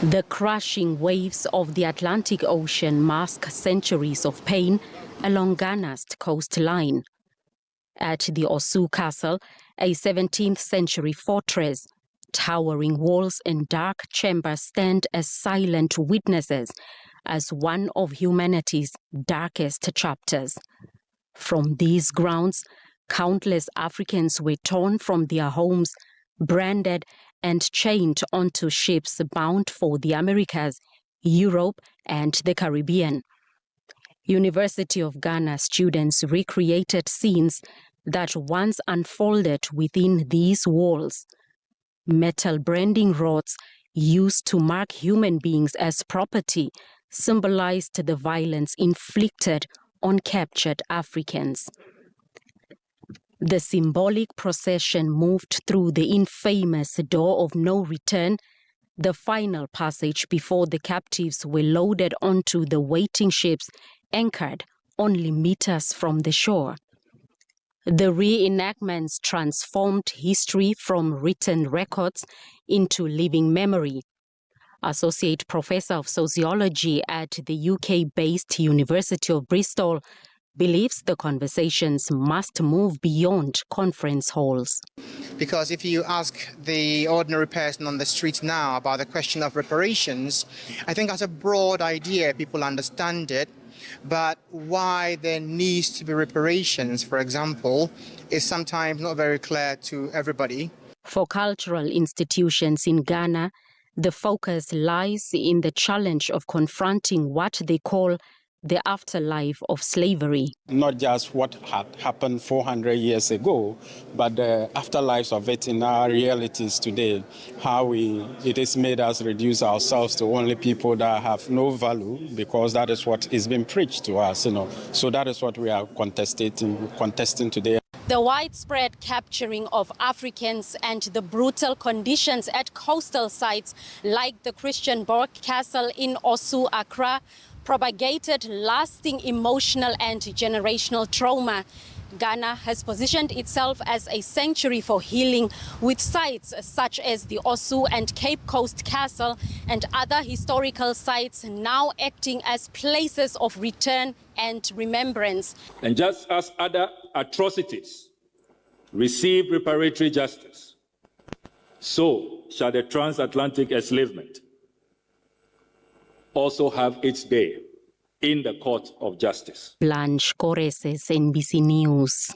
The crashing waves of the Atlantic Ocean mask centuries of pain along Ghana's coastline. At the Osu Castle, a 17th century fortress, towering walls and dark chambers stand as silent witnesses as one of humanity's darkest chapters. From these grounds, countless Africans were torn from their homes, branded and chained onto ships bound for the Americas, Europe, and the Caribbean. University of Ghana students recreated scenes that once unfolded within these walls. Metal branding rods used to mark human beings as property symbolized the violence inflicted on captured Africans. The symbolic procession moved through the infamous door of no return, the final passage before the captives were loaded onto the waiting ships anchored only meters from the shore. The reenactments transformed history from written records into living memory. Associate Professor of Sociology at the UK-based University of Bristol believes the conversations must move beyond conference halls. Because if you ask the ordinary person on the street now about the question of reparations, I think as a broad idea people understand it, but why there needs to be reparations, for example, is sometimes not very clear to everybody. For cultural institutions in Ghana, the focus lies in the challenge of confronting what they call the afterlife of slavery. Not just what had happened 400 years ago, but the afterlives of it in our realities today, how it has made us reduce ourselves to only people that have no value, because that is what is being preached to us, So that is what we are contesting today. The widespread capturing of Africans and the brutal conditions at coastal sites like the Christian Castle in Osu, Accra, propagated lasting emotional and generational trauma. Ghana has positioned itself as a sanctuary for healing, with sites such as the Osu and Cape Coast Castle and other historical sites now acting as places of return and remembrance. And just as other atrocities receive reparatory justice, so shall the transatlantic enslavement also have its day in the court of justice. Blanche Coreses, NBC News.